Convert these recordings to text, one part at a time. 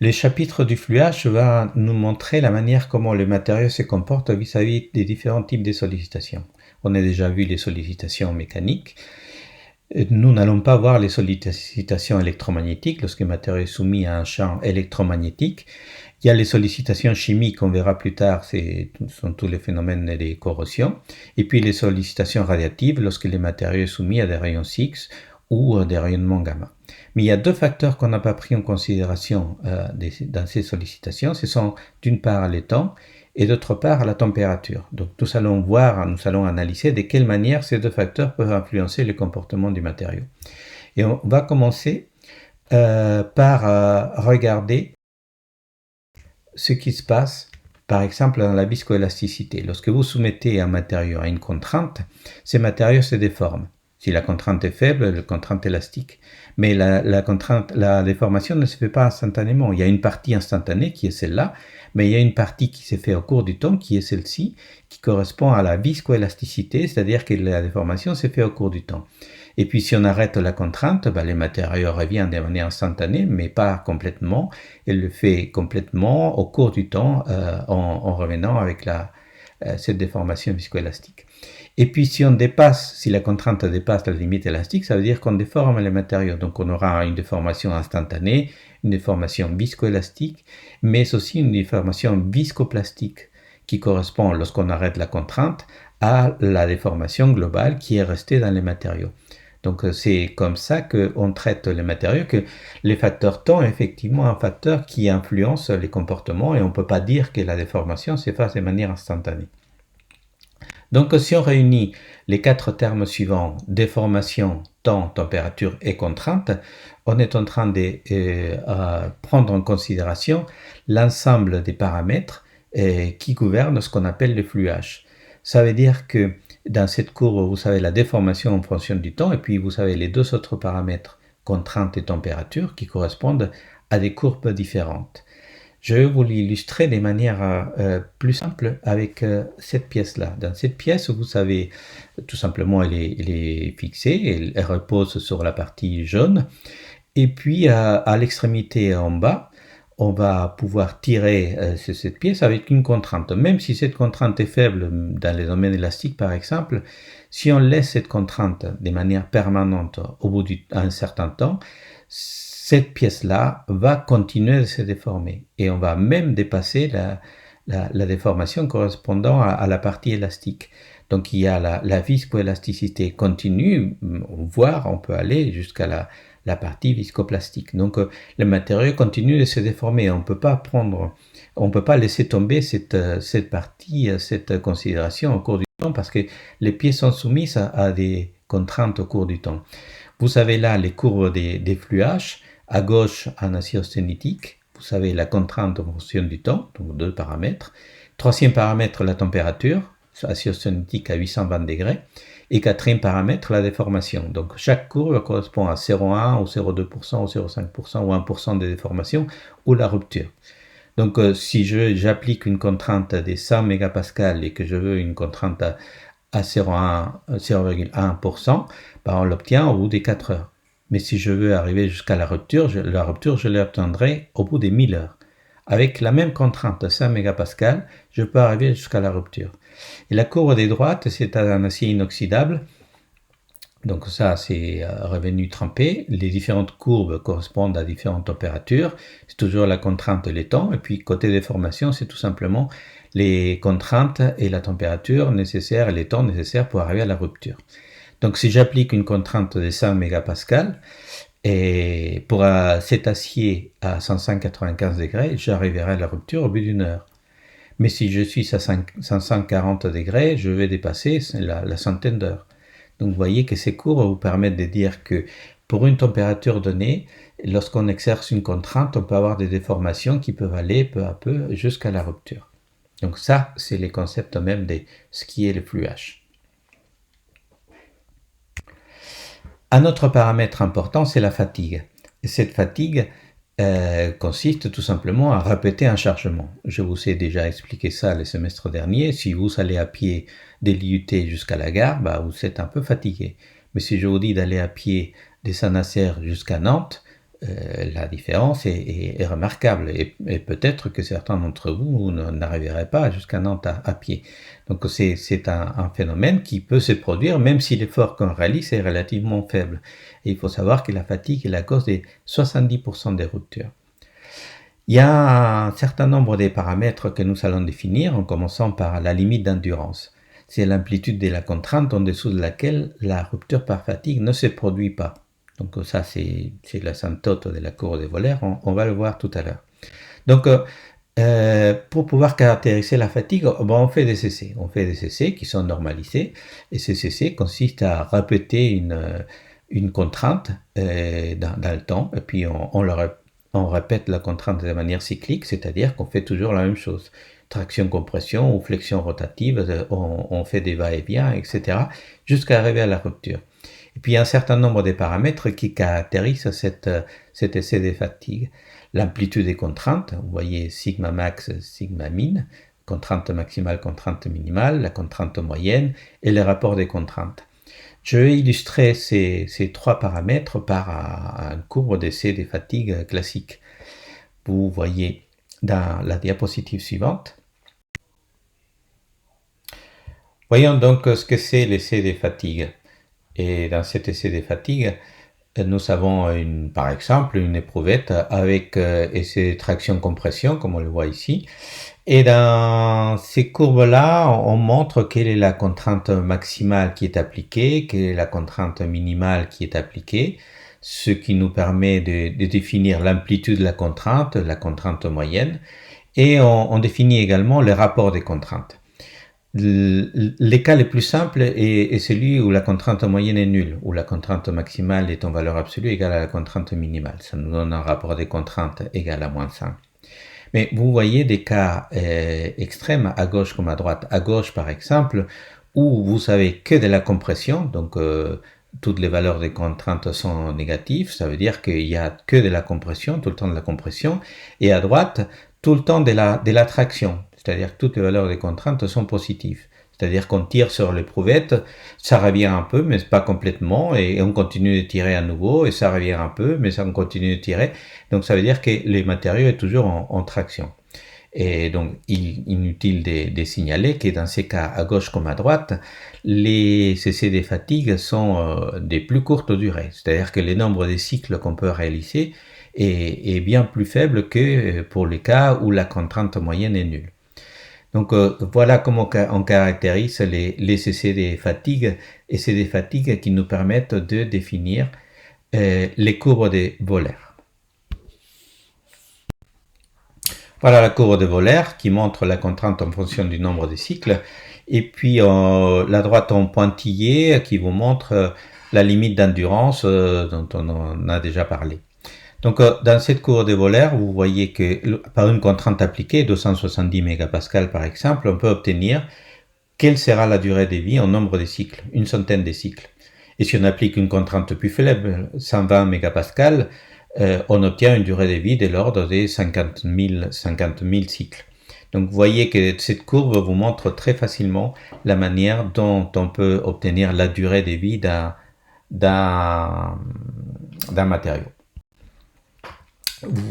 Le chapitre du fluage va nous montrer la manière comment le matériau se comporte vis-à-vis des différents types de sollicitations. On a déjà vu les sollicitations mécaniques. Nous n'allons pas voir les sollicitations électromagnétiques lorsque le matériau est soumis à un champ électromagnétique. Il y a les sollicitations chimiques, on verra plus tard, ce sont tous les phénomènes de corrosion. Et puis les sollicitations radiatives lorsque le matériau est soumis à des rayons X ou des rayonnements gamma. Mais il y a deux facteurs qu'on n'a pas pris en considération dans ces sollicitations. Ce sont d'une part le temps et d'autre part la température. Donc nous allons analyser de quelle manière ces deux facteurs peuvent influencer le comportement du matériau. Et on va commencer par regarder ce qui se passe, par exemple, dans la viscoélasticité. Lorsque vous soumettez un matériau à une contrainte, ces matériaux se déforment. Si la contrainte est faible, la contrainte élastique. Mais la déformation ne se fait pas instantanément. Il y a une partie instantanée qui est celle-là, mais il y a une partie qui s'est faite au cours du temps, qui est celle-ci, qui correspond à la viscoélasticité, c'est-à-dire que la déformation s'est faite au cours du temps. Et puis si on arrête la contrainte, les matériaux reviennent de manière instantanée, mais pas complètement. Elle le fait complètement au cours du temps en revenant avec cette déformation viscoélastique. Et puis si la contrainte dépasse la limite élastique, ça veut dire qu'on déforme les matériaux. Donc on aura une déformation instantanée, une déformation viscoélastique, mais aussi une déformation viscoplastique qui correspond, lorsqu'on arrête la contrainte, à la déformation globale qui est restée dans les matériaux. Donc c'est comme ça qu'on traite les matériaux, que les facteurs temps est effectivement un facteur qui influence les comportements et on ne peut pas dire que la déformation se fasse de manière instantanée. Donc si on réunit les quatre termes suivants, déformation, temps, température et contrainte, on est en train de prendre en considération l'ensemble des paramètres qui gouvernent ce qu'on appelle le fluage. Ça veut dire que dans cette courbe, vous savez la déformation en fonction du temps, et puis vous savez les deux autres paramètres, contrainte et température, qui correspondent à des courbes différentes. Je vais vous l'illustrer de manière plus simple avec cette pièce-là. Dans cette pièce, vous savez, tout simplement, elle est fixée, elle repose sur la partie jaune, et puis à l'extrémité en bas, on va pouvoir tirer cette pièce avec une contrainte. Même si cette contrainte est faible dans les domaines élastiques, par exemple, si on laisse cette contrainte de manière permanente au bout d'un certain temps, cette pièce-là va continuer de se déformer. Et on va même dépasser la déformation correspondant à la partie élastique. Donc il y a la viscoélasticité continue, voire on peut aller jusqu'à la partie viscoplastique. Donc le matériau continue de se déformer. On peut pas laisser tomber cette partie, cette considération au cours du temps, parce que les pièces sont soumises à des contraintes au cours du temps. Vous avez là les courbes des fluages. À gauche, un acier austenitique. Vous savez la contrainte en fonction du temps, donc deux paramètres. Troisième paramètre, la température, acier austenitique à 820 degrés. Et quatrième paramètre, la déformation. Donc chaque courbe correspond à 0,1 ou 0,2% ou 0,5% ou 1% de déformation ou la rupture. Donc si j'applique une contrainte de 100 mégapascales et que je veux une contrainte à 0,1%, on l'obtient au bout des 4 heures. Mais si je veux arriver jusqu'à la rupture, je l'obtiendrai au bout des 1000 heures. Avec la même contrainte de 5 mégapascales, je peux arriver jusqu'à la rupture. Et la courbe des droites, c'est un acier inoxydable. Donc ça, c'est revenu trempé. Les différentes courbes correspondent à différentes températures. C'est toujours la contrainte et les temps. Et puis côté déformation, c'est tout simplement les contraintes et la température nécessaires et les temps nécessaires pour arriver à la rupture. Donc si j'applique une contrainte de 100 mégapascales, et pour cet acier à 595 degrés, j'arriverai à la rupture au bout d'une heure. Mais si je suis à 540 degrés, je vais dépasser la centaine d'heures. Donc vous voyez que ces courbes vous permettent de dire que pour une température donnée, lorsqu'on exerce une contrainte, on peut avoir des déformations qui peuvent aller peu à peu jusqu'à la rupture. Donc ça, c'est les concepts même de ce qui est le fluage. Un autre paramètre important, c'est la fatigue. Et cette fatigue consiste tout simplement à répéter un chargement. Je vous ai déjà expliqué ça le semestre dernier. Si vous allez à pied de l'IUT jusqu'à la gare, vous êtes un peu fatigué. Mais si je vous dis d'aller à pied de Saint-Nazaire jusqu'à Nantes, la différence est remarquable et peut-être que certains d'entre vous n'arriveraient pas jusqu'à Nantes à pied. Donc c'est un phénomène qui peut se produire même si l'effort qu'on réalise est relativement faible. Et il faut savoir que la fatigue est la cause de 70% des ruptures. Il y a un certain nombre de paramètres que nous allons définir en commençant par la limite d'endurance. C'est l'amplitude de la contrainte en dessous de laquelle la rupture par fatigue ne se produit pas. Donc ça, c'est l'asymptote de la courbe de Wöhler, on va le voir tout à l'heure. Donc, pour pouvoir caractériser la fatigue, on fait des essais. On fait des essais qui sont normalisés, et ces essais consistent à répéter une contrainte dans le temps, et puis on répète la contrainte de manière cyclique, c'est-à-dire qu'on fait toujours la même chose. Traction-compression ou flexion rotative, on fait des va-et-vient, etc., jusqu'à arriver à la rupture. Et puis il y a un certain nombre de paramètres qui caractérisent cet essai de fatigue. L'amplitude des contraintes, vous voyez sigma max, sigma min, contrainte maximale, contrainte minimale, la contrainte moyenne et les rapports des contraintes. Je vais illustrer ces trois paramètres par une courbe d'essai de fatigue classique. Vous voyez dans la diapositive suivante. Voyons donc ce que c'est l'essai de fatigue. Et dans cet essai de fatigue, nous avons par exemple une éprouvette avec essai de traction-compression, comme on le voit ici. Et dans ces courbes-là, on montre quelle est la contrainte maximale qui est appliquée, quelle est la contrainte minimale qui est appliquée, ce qui nous permet de définir l'amplitude de la contrainte moyenne, et on définit également les rapports des contraintes. Les cas les plus simples est celui où la contrainte moyenne est nulle, où la contrainte maximale est en valeur absolue égale à la contrainte minimale. Ça nous donne un rapport des contraintes égal à moins 5. Mais vous voyez des cas extrêmes à gauche comme à droite. À gauche, par exemple, où vous savez que de la compression, donc toutes les valeurs des contraintes sont négatives, ça veut dire qu'il n'y a que de la compression, tout le temps de la compression, et à droite, tout le temps de la traction. C'est-à-dire que toutes les valeurs des contraintes sont positives. C'est-à-dire qu'on tire sur l'éprouvette, ça revient un peu, mais pas complètement, et on continue de tirer à nouveau, et ça revient un peu, mais ça on continue de tirer. Donc ça veut dire que le matériau est toujours en traction. Et donc, inutile de signaler que dans ces cas, à gauche comme à droite, les essais de fatigue sont des plus courtes durées. C'est-à-dire que le nombre de cycles qu'on peut réaliser est bien plus faible que pour les cas où la contrainte moyenne est nulle. Donc voilà comment on caractérise les essais de fatigue, essais de fatigue qui nous permettent de définir les courbes de Wöhler. Voilà la courbe de Wöhler qui montre la contrainte en fonction du nombre de cycles. Et puis la droite en pointillé qui vous montre la limite d'endurance dont on en a déjà parlé. Donc dans cette courbe de Wöhler, vous voyez que par une contrainte appliquée, 270 mégapascales par exemple, on peut obtenir quelle sera la durée de vie en nombre de cycles, une centaine de cycles. Et si on applique une contrainte plus faible, 120 mégapascales, on obtient une durée de vie de l'ordre de 50 000 cycles. Donc vous voyez que cette courbe vous montre très facilement la manière dont on peut obtenir la durée de vie d'un matériau.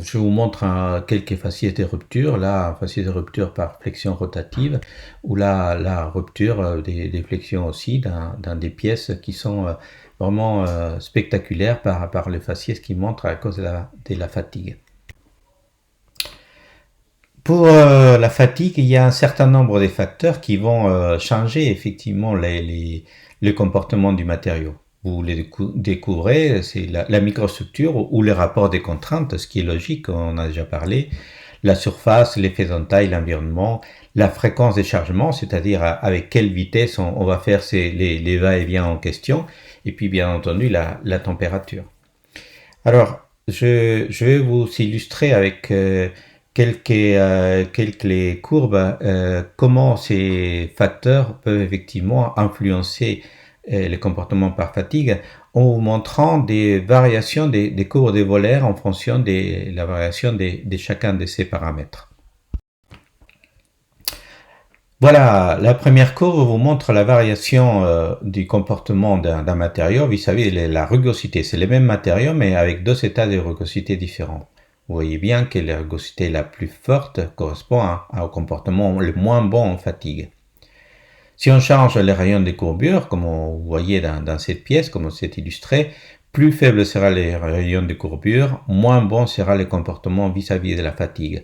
Je vous montre quelques faciès de rupture. Là, un faciès de rupture par flexion rotative, ou là, la rupture des flexions aussi dans des pièces qui sont vraiment spectaculaires par le faciès qui montre à cause de la fatigue. Pour la fatigue, il y a un certain nombre de facteurs qui vont changer effectivement le comportement du matériau. Vous les découvrez, c'est la microstructure ou les rapports des contraintes, ce qui est logique, on a déjà parlé, la surface, l'effet d'entaille, l'environnement, la fréquence des chargements, c'est-à-dire avec quelle vitesse on va faire les va-et-vient en question, et puis bien entendu la température. Alors, je vais vous illustrer avec quelques courbes comment ces facteurs peuvent effectivement influencer le comportement par fatigue en vous montrant des variations des courbes de Wöhler en fonction de la variation de chacun de ces paramètres. Voilà, la première courbe vous montre la variation du comportement d'un matériau vis-à-vis de la rugosité. C'est les mêmes matériaux, mais avec deux états de rugosité différents. Vous voyez bien que la rugosité la plus forte correspond au comportement le moins bon en fatigue. Si on change les rayons de courbure, comme vous voyez dans cette pièce, comme c'est illustré, plus faible sera les rayons de courbure, moins bon sera le comportement vis-à-vis de la fatigue.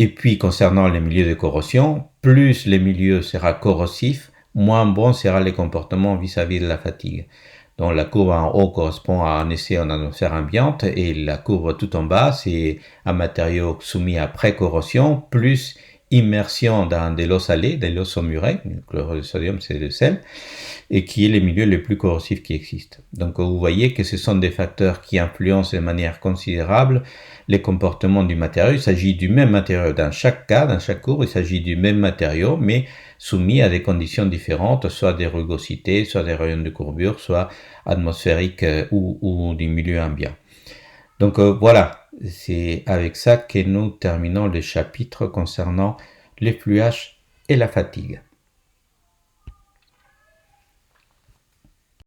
Et puis, concernant les milieux de corrosion, plus le milieu sera corrosif, moins bon sera le comportement vis-à-vis de la fatigue. Donc, la courbe en haut correspond à un essai en atmosphère ambiante et la courbe tout en bas, c'est un matériau soumis à pré-corrosion plus immersion dans de l'eau salée, de l'eau saumurée, le chlorure de sodium c'est le sel, et qui est le milieu le plus corrosif qui existe. Donc vous voyez que ce sont des facteurs qui influencent de manière considérable les comportements du matériau. Il s'agit du même matériau dans chaque cas, dans chaque courbe, il s'agit du même matériau, mais soumis à des conditions différentes, soit des rugosités, soit des rayons de courbure, soit atmosphériques ou du milieu ambiant. Donc voilà, c'est avec ça que nous terminons le chapitre concernant les fluidages et la fatigue.